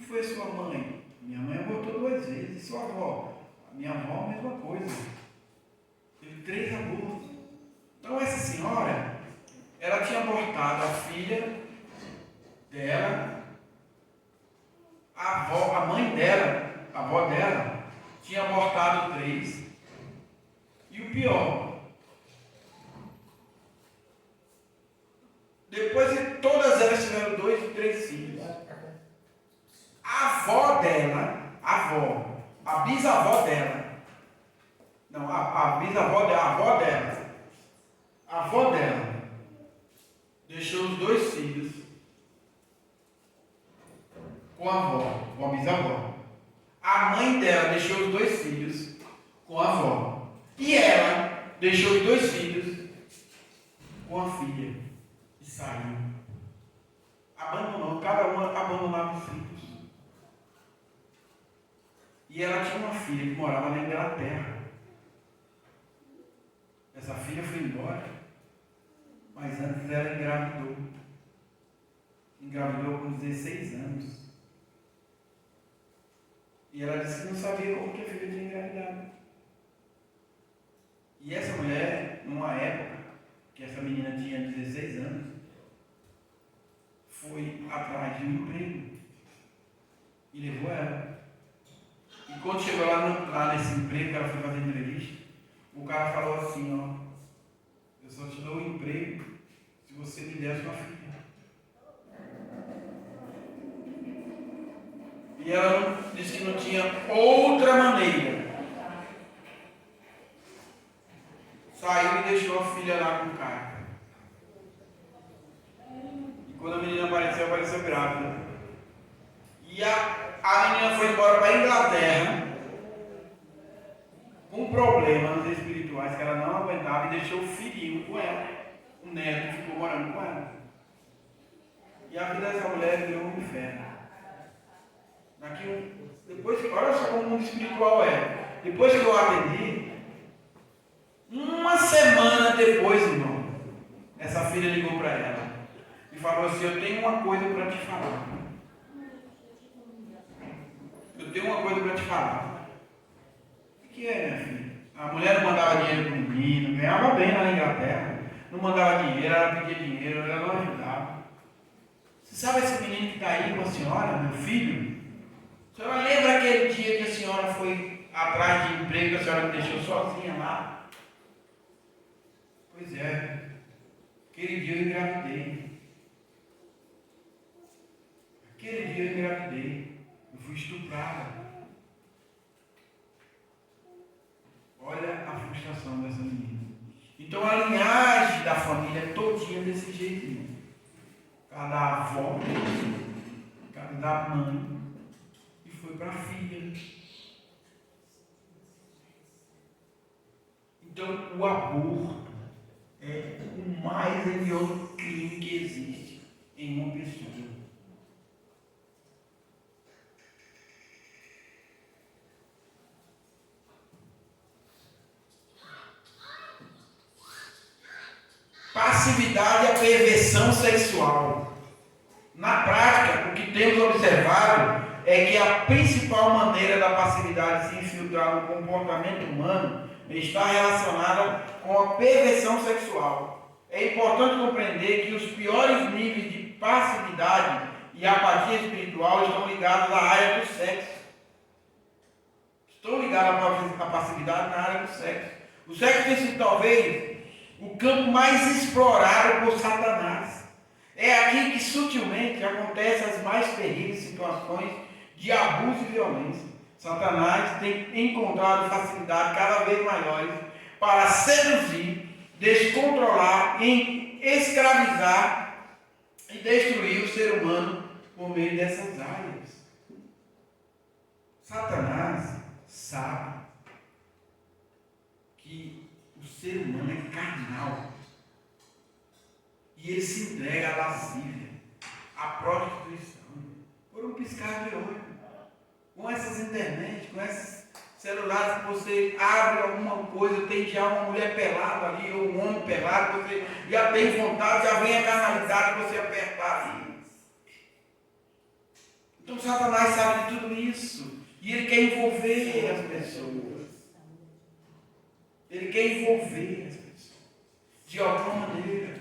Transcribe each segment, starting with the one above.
foi a sua mãe? Minha mãe abortou 2 vezes. E sua avó? A minha avó, a mesma coisa. Teve 3 abortos. Então essa senhora, ela tinha abortado a filha dela, a mãe dela, a avó dela, tinha abortado 3. E o pior, depois de todas elas tiveram 2 e 3 filhos. A avó dela, a bisavó dela, não, a bisavó dela, a avó dela, deixou os 2 filhos com a avó, com a bisavó. A mãe dela deixou os 2 filhos com a avó. E ela deixou os 2 filhos com a filha. E saiu. Abandonou, cada uma abandonava os filhos. E ela tinha uma filha que morava na Inglaterra. Essa filha foi embora, mas antes ela engravidou. Engravidou com 16 anos. E ela disse que não sabia como que a filha tinha engravidado. E essa mulher, numa época que essa menina tinha 16 anos, foi atrás de um emprego e levou ela. E quando chegou lá nesse emprego, que ela foi fazer entrevista, o cara falou assim, ó, eu só te dou um emprego se você me der a sua filha. E ela disse que não tinha outra maneira. Saiu e deixou a filha lá com o cara. E quando a menina apareceu grávida. E a menina foi embora para a Inglaterra com problemas espirituais que ela não aguentava e deixou o filhinho com ela. O neto ficou morando com ela. E a vida dessa mulher virou um inferno. Depois, olha só como o mundo espiritual é. Depois que eu atendi, uma semana depois, irmão, essa filha ligou para ela e falou assim, eu tenho uma coisa para te falar. Eu tenho uma coisa para te falar. O que é, minha filha? A mulher não mandava dinheiro para o menino, ganhava bem lá na Inglaterra. Não mandava dinheiro, ela pedia dinheiro, ela não ajudava. Você sabe esse menino que está aí com a senhora, meu filho? A senhora lembra aquele dia que a senhora foi atrás de emprego, a senhora me deixou sozinha lá? Pois é, aquele dia eu engravidei. Eu fui estuprada. Olha a frustração dessa menina. Então a linhagem da família é todinha desse jeitinho. Cada avó, cada mãe, e foi para a filha. Então o aborto é o mais hediondo crime que existe em uma pessoa. Passividade é perversão sexual. Na prática, o que temos observado é que a principal maneira da passividade se infiltrar no comportamento humano está relacionada com a perversão sexual. É importante compreender que os piores níveis de passividade e apatia espiritual estão ligados à área do sexo. Estão ligados à passividade na área do sexo. O sexo tem sido talvez o campo mais explorado por Satanás. É aqui que sutilmente acontecem as mais terríveis situações de abuso e violência. Satanás tem encontrado facilidade cada vez maiores para seduzir, descontrolar, escravizar e destruir o ser humano por meio dessas áreas. Satanás sabe que o ser humano é carnal e ele se entrega à lascívia, à prostituição, por um piscar de olho. Com essas internet, com esses celulares que você abre alguma coisa, tem já uma mulher pelada ali, ou um homem pelado, você já tem vontade, já vem a carnalidade, você apertar ali. Então Satanás sabe de tudo isso. E ele quer envolver as pessoas. Ele quer envolver as pessoas. De alguma maneira.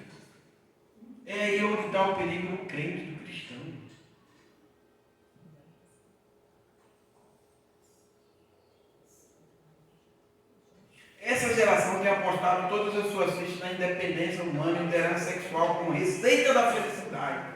É aí onde está o perigo do crente, do cristão. Essa geração tem apostado todas as suas fichas na independência humana e liderança sexual como receita da felicidade.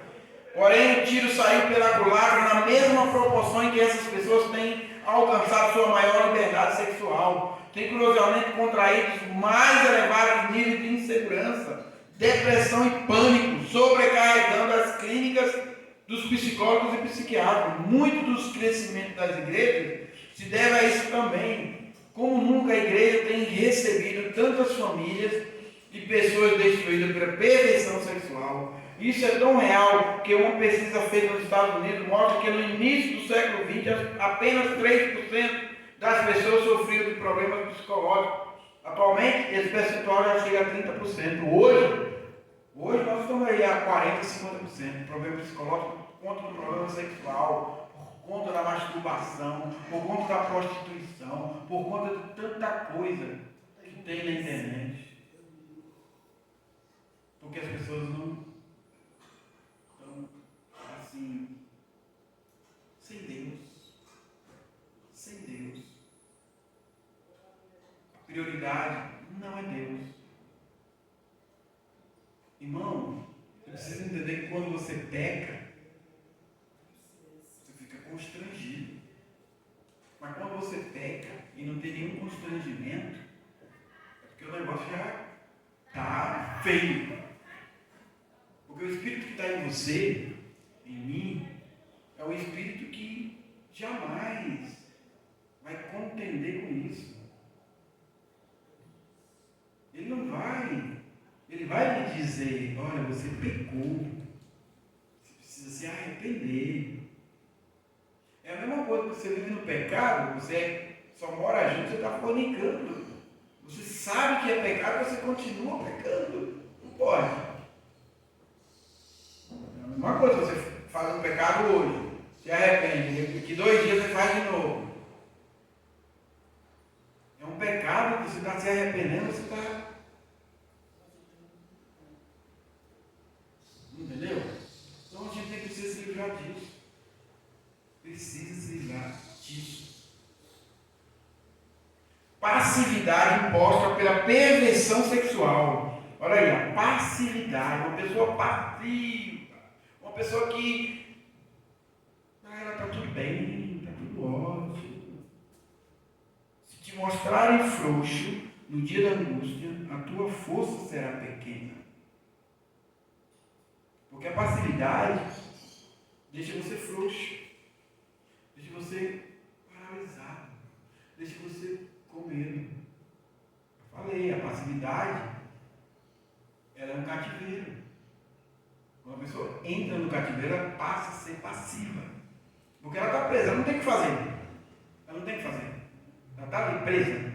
Porém, o tiro saiu pela culatra na mesma proporção em que essas pessoas têm alcançado sua maior liberdade sexual. Têm curiosamente contraído os mais elevados níveis de insegurança, depressão e pânico, sobrecarregando as clínicas dos psicólogos e psiquiatras. Muito dos crescimentos das igrejas se deve a isso também. Como nunca a igreja tem recebido tantas famílias e pessoas destruídas pela perversão sexual. Isso é tão real que uma pesquisa feita nos Estados Unidos mostra que no início do século XX apenas 3% das pessoas sofriam de problemas psicológicos. Atualmente esse percentual já chega a 30%. Hoje nós estamos aí a 40%, 50%. Problema psicológico por conta do problema sexual, por conta da masturbação, por conta da prostituição, por conta de tanta coisa que tem na internet. Porque as pessoas não estão assim, sem Deus. Sem Deus. A prioridade não é Deus. Irmão, você precisa entender que quando você peca, constrangido. Mas quando você peca e não tem nenhum constrangimento, é porque o negócio já está feio. Porque o Espírito que está em você, em mim, é o Espírito que jamais vai contender com isso. Ele não vai. Ele vai me dizer, olha, você pecou. Você precisa se arrepender. É a mesma coisa que você vive no pecado, você só mora junto, você está fornicando. Você sabe que é pecado, você continua pecando. Não pode. É a mesma coisa, você faz um pecado hoje, se arrepende, daqui 2 dias você faz de novo. É um pecado que você está se arrependendo, você está... Entendeu? Então a gente tem que se livrar disso. Precisa se livrar disso. Passividade imposta pela perversão sexual. Olha aí, a passividade. Uma pessoa passiva. Uma pessoa que ela está tudo bem, está tudo ótimo. Se te mostrarem frouxo no dia da angústia, a tua força será pequena. Porque a passividade deixa você frouxo. Deixa você paralisado. Deixa você com medo. Eu falei, a passividade, ela é um cativeiro. Quando a pessoa entra no cativeiro, ela passa a ser passiva. Porque ela está presa, ela não tem o que fazer. Ela não tem o que fazer. Ela está ali presa.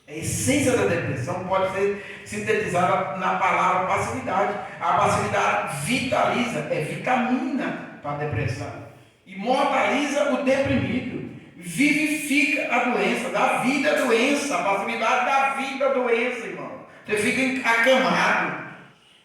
A essência da depressão pode ser sintetizada na palavra passividade. A passividade vitaliza, é vitamina para a depressão. Imortaliza o deprimido, vivifica a doença, dá vida à doença. A passividade dá vida à doença, irmão. Você fica acamado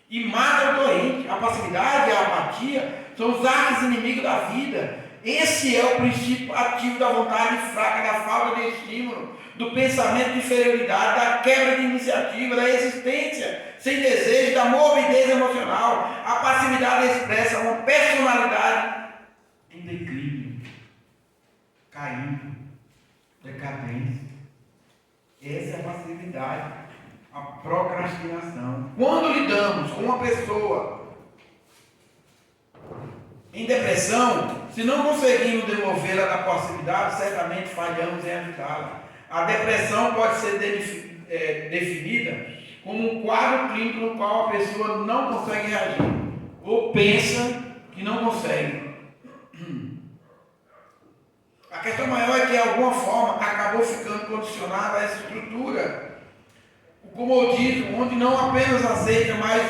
e mata o doente. A passividade e a apatia são os arcos inimigos da vida. Esse é o princípio ativo da vontade fraca, da falta de estímulo, do pensamento de inferioridade, da quebra de iniciativa, da existência sem desejo, da morbidez emocional. A passividade expressa uma personalidade em declínio, caindo, decadência. Essa é a passividade, a procrastinação. Quando lidamos com uma pessoa em depressão, se não conseguimos demovê-la da passividade, certamente falhamos em ajudá-la. A depressão pode ser definida como um quadro clínico no qual a pessoa não consegue reagir, ou pensa que não consegue. A questão maior é que, de alguma forma, acabou ficando condicionada a essa estrutura. O comodismo, onde não apenas aceita, mas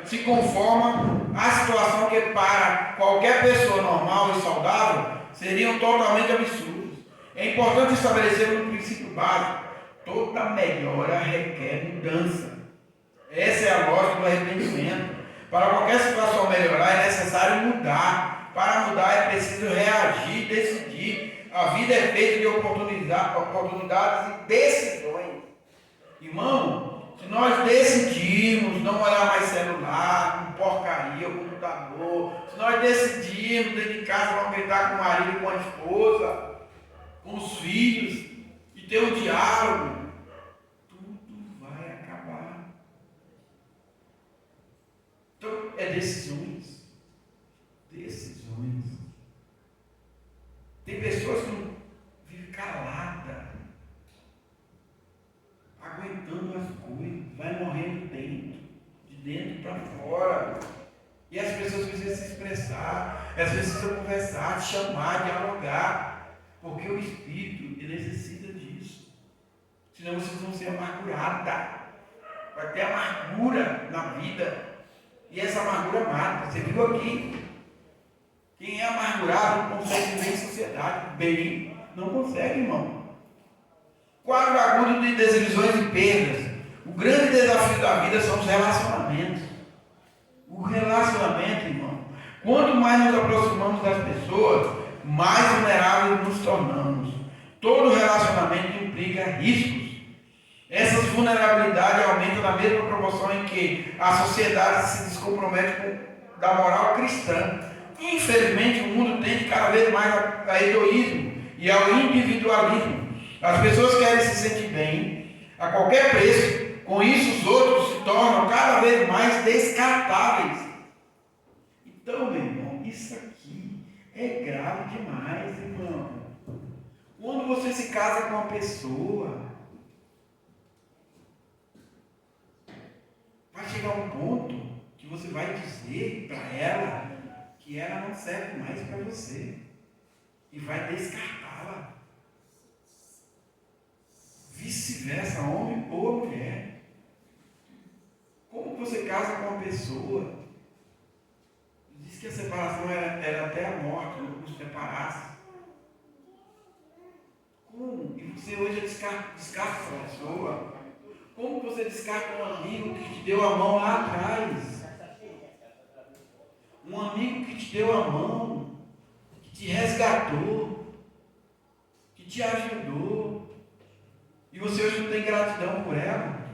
se conforma à situação que para qualquer pessoa normal e saudável seriam totalmente absurdos. É importante estabelecer um princípio básico: toda melhora requer mudança. Essa é a lógica do arrependimento. Para qualquer situação melhorar é necessário mudar. Para mudar é preciso reagir, decidir. A vida é feita de oportunidades e decisões. Irmão, se nós decidirmos não olhar mais celular, com porcaria, computador, se nós decidirmos dentro de casa não gritar com o marido e com a esposa, com os filhos, e ter um diálogo, tudo vai acabar. Então, é decisões. Decisões. Tem pessoas que não vivem caladas, aguentando as coisas, vai morrendo dentro, de dentro para fora. E as pessoas precisam se expressar, elas precisam conversar, chamar, dialogar, porque o Espírito ele necessita disso. Senão vocês vão ser amargurados, vai ter amargura na vida, e essa amargura mata. Você viu aqui? Quem é amargurado não consegue viver em sociedade bem, não consegue, irmão. Quadro agudo de desilusões e perdas. O grande desafio da vida são os relacionamentos. O relacionamento, irmão. Quanto mais nos aproximamos das pessoas, mais vulneráveis nos tornamos. Todo relacionamento implica riscos. Essas vulnerabilidades aumentam na mesma proporção em que a sociedade se descompromete da moral cristã. Infelizmente, o mundo tende cada vez mais ao egoísmo e ao individualismo. As pessoas querem se sentir bem a qualquer preço. Com isso, os outros se tornam cada vez mais descartáveis. Então, meu irmão, isso aqui é grave demais, irmão. Quando você se casa com uma pessoa, vai chegar um ponto que você vai dizer para ela que ela não serve mais para você e vai descartá-la. Vice-versa, homem ou mulher. Como você casa com uma pessoa, diz que a separação era até a morte, não nos separasse. Como? E você hoje descarta essa pessoa? Como você descarta um amigo que te deu a mão lá atrás? Um amigo que te deu a mão, que te resgatou, que te ajudou, e você hoje não tem gratidão por ela?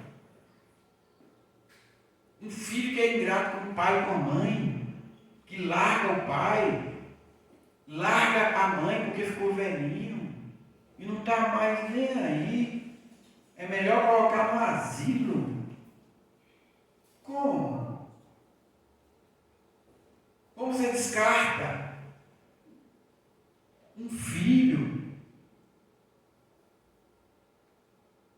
Um filho que é ingrato com o pai e com a mãe, que larga o pai, larga a mãe porque ficou velhinho, e não está mais nem aí. É melhor colocar no asilo. Como? Como você descarta um filho?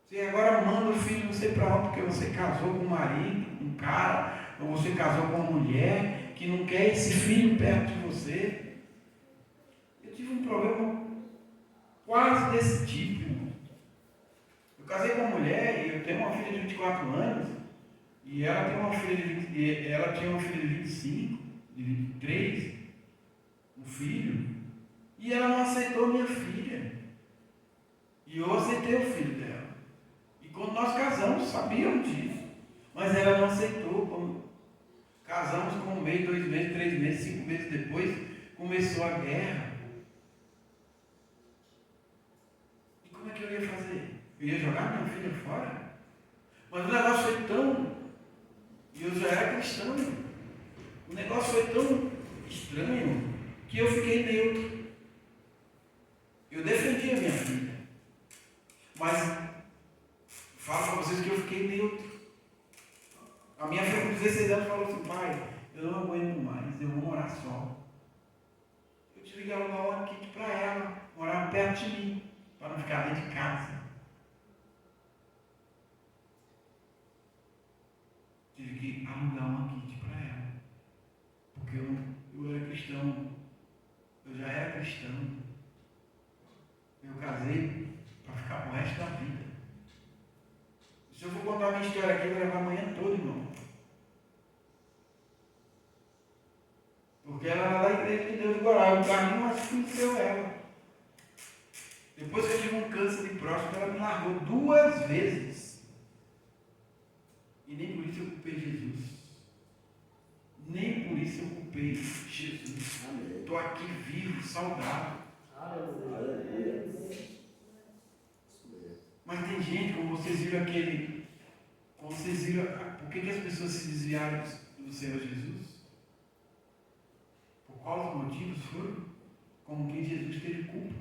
Você agora manda o filho não sei para onde, porque você casou com um marido, um cara, ou você casou com uma mulher que não quer esse filho perto de você. Eu tive um problema quase desse tipo, irmão. Eu casei com uma mulher e eu tenho uma filha de 24 anos e ela tem uma filha de 25, de 23, um filho, e ela não aceitou minha filha. E eu aceitei o filho dela. E quando nós casamos, sabíamos disso. Mas ela não aceitou. Quando casamos com 1 mês, 2 meses, 3 meses, 5 meses depois, começou a guerra. E como é que eu ia fazer? Eu ia jogar minha filha fora? Mas o negócio foi tão... E eu já era cristão. O negócio foi tão estranho que eu fiquei neutro. Eu defendi a minha filha. Mas falo para vocês que eu fiquei neutro. A minha filha com 16 anos falou assim: pai, eu não aguento mais, eu vou morar só. Eu tive que alugar uma kit para ela, morar perto de mim, para não ficar dentro de casa. Tive que alugar uma kit para ela. Porque eu era cristão. Eu já era cristão. Eu casei para ficar o resto da vida. Se eu for contar igreja de Deus Goral. O carrinho, eu acho que conheceu ela. Depois que eu tive um câncer de próstata, ela me largou 2 vezes. E nem por isso eu culpei Jesus. Nem por isso eu culpei Jesus. Estou aqui vivo, saudável. Mas tem gente, como vocês viram aquele. Como vocês viram, por que as pessoas se desviaram do Senhor Jesus? Por quais motivos foram? Como que Jesus teve culpa.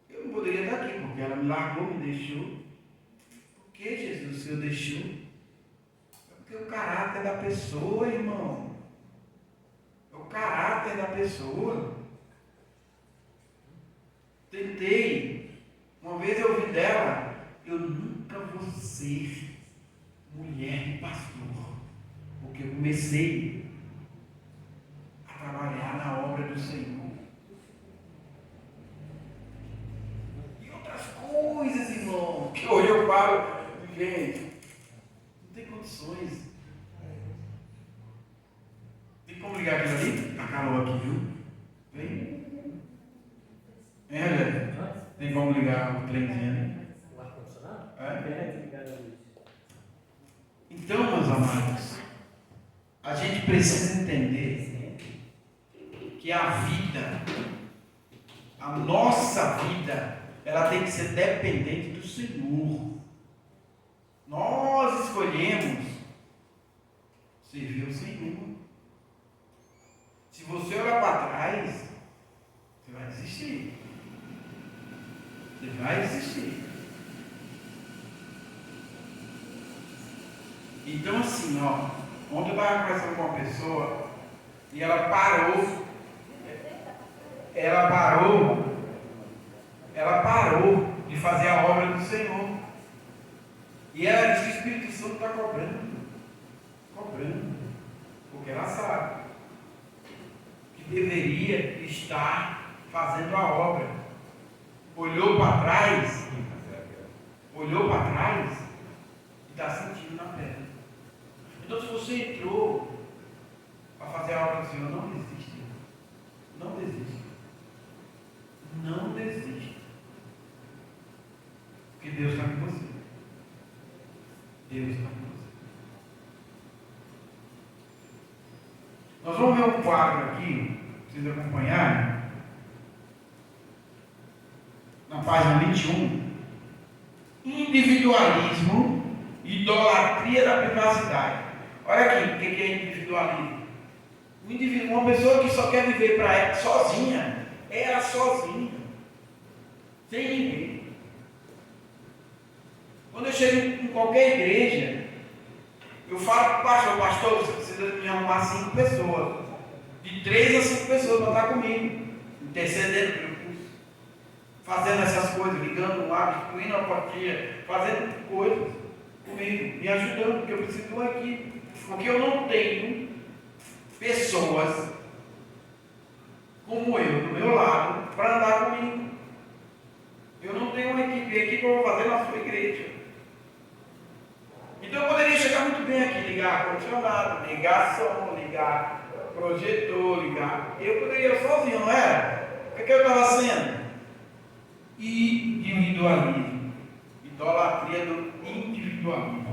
Eu não poderia estar aqui, porque ela me largou, me deixou. Por que Jesus o Senhor deixou? É porque o caráter da pessoa, irmão. É o caráter da pessoa. Tentei. Uma vez eu ouvi dela, eu nunca vou ser mulher de pastor. Porque eu comecei a trabalhar na obra do Senhor. Coisas, irmão, que hoje eu falo, gente, não tem condições. Tem como ligar aquilo ali? Tá calor aqui, viu? Vem. Tem como ligar o trenzinho ali? O ar-condicionado? Então, meus amados, a gente precisa entender que a vida, a nossa vida, ela tem que ser dependente do Senhor. Nós escolhemos servir ao Senhor. Se você olhar para trás, você vai desistir. Você vai desistir. Então assim, ontem eu estava conversando com uma pessoa e ela parou de fazer a obra do Senhor. E ela disse que o Espírito Santo está cobrando. Porque ela sabe que deveria estar fazendo a obra. Olhou para trás e está sentindo na perna. Então, se você entrou para fazer a obra do Senhor, não desista. Não desista. Porque Deus está com você. Nós vamos ver um quadro aqui, para vocês acompanharem. Na página 21. Individualismo, idolatria da privacidade. Olha aqui, o que é individualismo? Uma pessoa que só quer viver para ela sozinha, sem ninguém. Quando eu chego em qualquer igreja, eu falo para o pastor, você precisa me arrumar 5 pessoas, de 3 a 5 pessoas para estar comigo, intercedendo pelo curso, fazendo essas coisas, ligando lá, distribuindo a portinha, fazendo coisas comigo, me ajudando, porque eu preciso de uma equipe, porque eu não tenho pessoas como eu, do meu lado, para andar comigo. Eu não tenho uma equipe, a equipe eu vou fazer na sua igreja. Então eu poderia chegar muito bem aqui, ligar ar-condicionado, ligar som, ligar projetor, eu poderia sozinho, não era? O que eu estava sendo? Individualismo. Idolatria do individualismo.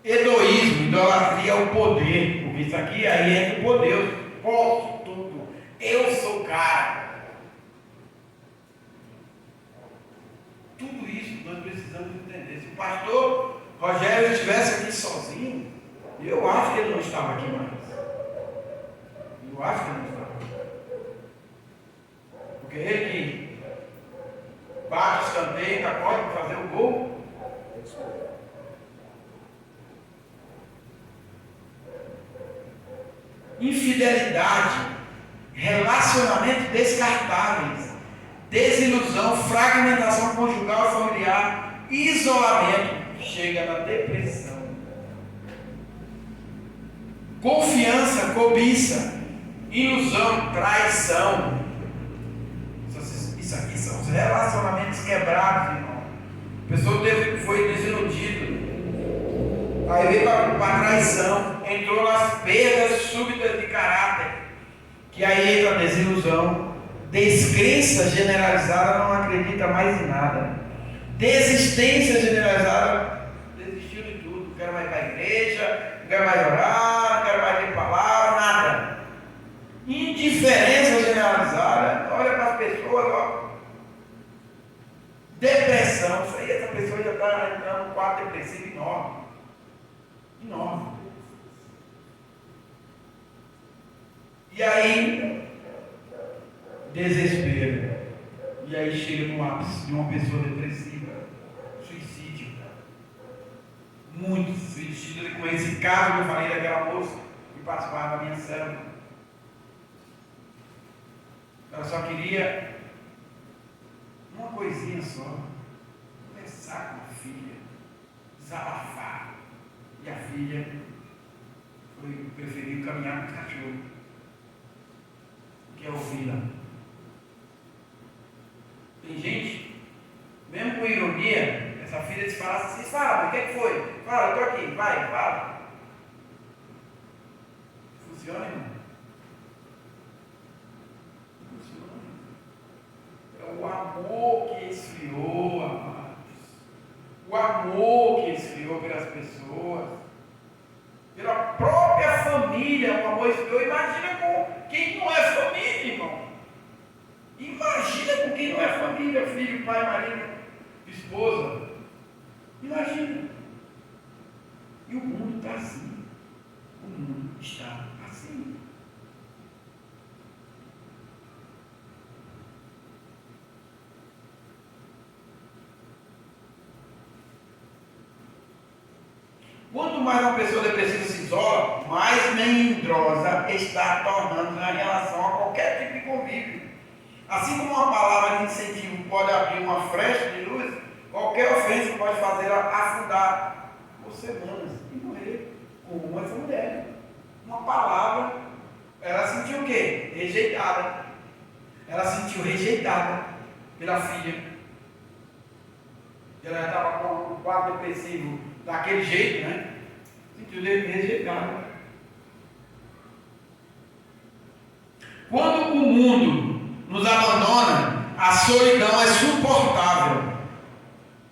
Egoísmo, idolatria ao poder. Porque isso aqui aí é do poder. Eu posso tudo. Eu sou o cara. Tudo isso nós precisamos entender. Se o pastor Rogério estivesse aqui sozinho, eu acho que ele não estava aqui mais. Porque ele que bate o escanteio, acorde para fazer o gol. Infidelidade, relacionamentos descartáveis, desilusão, fragmentação conjugal e familiar, isolamento, chega na depressão. Confiança, cobiça, ilusão, traição. Isso aqui são os relacionamentos quebrados, irmão. A pessoa foi desiludida. aí veio para a traição, entrou nas perdas súbitas de caráter, que aí entra a desilusão, descrença generalizada, não acredita mais em nada, desistência generalizada, desistiu de tudo, não quero mais ir para a igreja, não quero mais orar, não quero mais ir para lá, nada. Indiferença generalizada, olha para as pessoas, ó. Depressão, isso aí, essa pessoa já está entrando num quadro depressivo enorme. Enorme. E aí, desespero. E aí chega no ápice de uma pessoa depressiva, suicídio. Muito suicídio, com esse caso que eu falei daquela moça que participava da minha célula. Ela só queria uma coisinha só, conversar com a filha, desabafar. E a filha preferiu caminhar com o cachorro, que é ouvi-la. Tem gente, mesmo com ironia, essa filha se fala assim, fala, o que é que foi? Fala, eu estou aqui, vai, fala. Funciona, irmão? O amor que esfriou, amados. O amor que esfriou pelas pessoas. Pela própria família, o amor esfriou. Imagina com quem não é família, irmão. Imagina com quem não é família, filho, pai, marido, esposa. Imagina. E o mundo está assim. O mundo está assim. Quanto mais uma pessoa depressiva se isola, mais melindrosa está tornando na relação a qualquer tipo de convívio. Assim como uma palavra de incentivo pode abrir uma frecha de luz, qualquer ofensa pode fazer afundar por semanas e morrer, como essa mulher. Uma palavra, ela sentiu o quê? Rejeitada. Ela sentiu rejeitada pela filha. Ela estava com um quadro depressivo daquele jeito, né? Sentiu rejeitada. Quando o mundo nos abandona, a solidão é suportável.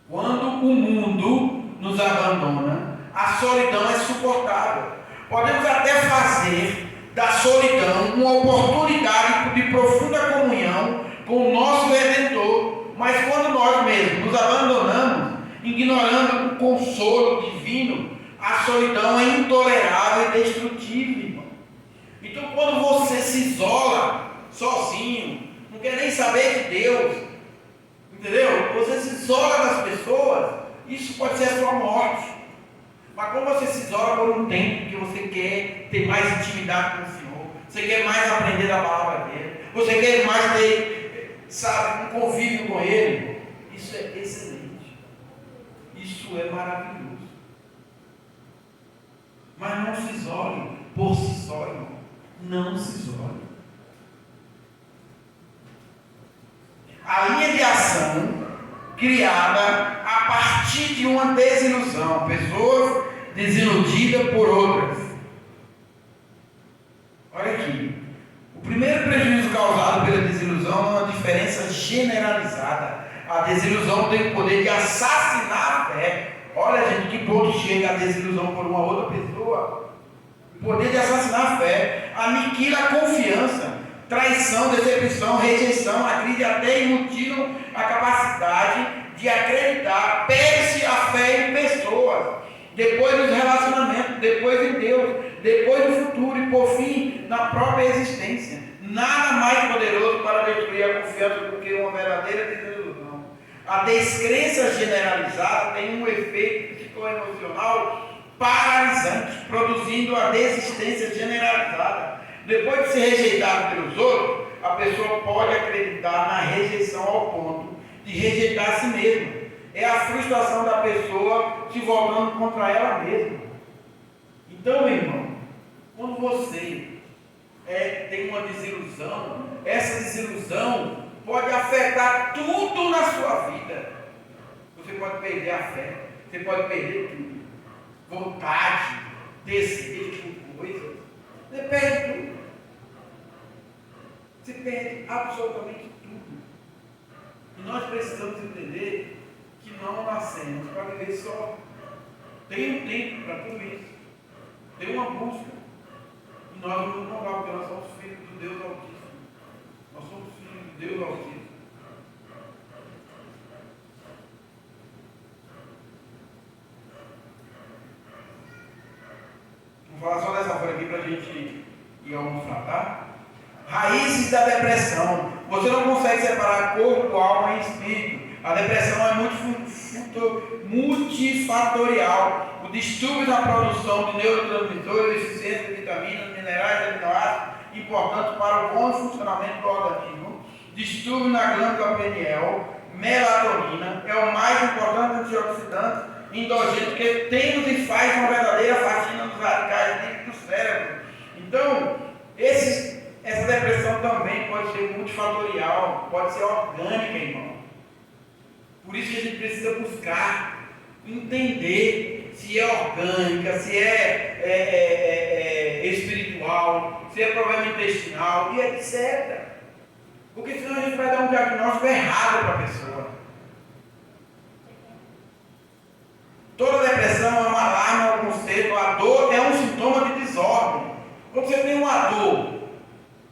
Quando o mundo nos abandona, a solidão é suportável. Podemos até fazer da solidão uma oportunidade de profunda comunhão com o nosso Redentor. Mas quando nós mesmos nos abandonamos, ignorando o consolo divino, a solidão é intolerável e destrutível, irmão. Então, quando você se isola sozinho, não quer nem saber de Deus, entendeu? Você se isola das pessoas, isso pode ser a sua morte. Mas quando você se isola por um tempo que você quer ter mais intimidade com o Senhor, você quer mais aprender da palavra dele, você quer mais ter, sabe, um convívio com ele, isso é excelente. Isso é maravilhoso. Mas não se isole por si só, irmão. Não se isole. A linha de ação criada a partir de uma desilusão, pessoas desiludidas por outras. Olha aqui. O primeiro prejuízo causado pela desilusão é uma diferença generalizada. A desilusão tem o poder de assassinar a fé. Olha, gente, que ponto chega a desilusão por uma outra pessoa. O poder de assassinar a fé. Aniquila a confiança. Traição, decepção, rejeição, agride até e mutilam a capacidade de acreditar. Perde-se a fé em pessoas. Depois dos relacionamentos, depois em Deus, depois do futuro e por fim na própria existência. Nada mais poderoso para destruir a confiança do que uma verdadeira desilusão. A descrença generalizada tem um efeito psicoemocional paralisante, produzindo a desistência generalizada. Depois de ser rejeitado pelos outros, a pessoa pode acreditar na rejeição ao ponto de rejeitar a si mesma. É a frustração da pessoa se voltando contra ela mesma. Então, meu irmão, quando você tem uma desilusão, essa desilusão pode afetar tudo na sua vida. Você pode perder a fé, você pode perder tudo. vontade, desejo por coisas, você perde tudo. Você perde absolutamente tudo. E nós precisamos entender que não nascemos para viver só. Tem um tempo para tudo isso. Tem uma busca. E nós vamos mudar, porque nós somos filhos de Deus Altíssimo. Nós somos filhos de Deus Altíssimo. Vou falar só dessa folha aqui para a gente ir almoçar, tá? Raízes da depressão. Você não consegue separar corpo, alma e espírito. A depressão é multifatorial. O distúrbio na produção de neurotransmissores, deficiência de vitaminas, minerais e aminoácidos, importantes para o bom funcionamento do organismo. Distúrbio na glândula pineal, melatonina, é o mais importante antioxidante endogênio que temos e faz uma verdadeira faxina nos radicais livres do cérebro. Então, essa depressão também pode ser multifatorial, pode ser orgânica, irmão. Por isso que a gente precisa buscar, entender se é orgânica, se é espiritual, se é problema intestinal e etc. Porque senão a gente vai dar um diagnóstico errado para a pessoa. Toda depressão é uma alarme ao conceito, a dor é um sintoma de desordem. Quando você tem uma dor,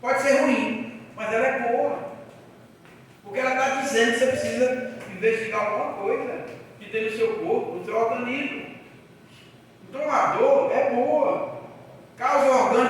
pode ser ruim, mas ela é boa. Porque ela está dizendo que você precisa investigar alguma coisa que tem no seu corpo, no seu organismo. Então a dor é boa. Causa orgânica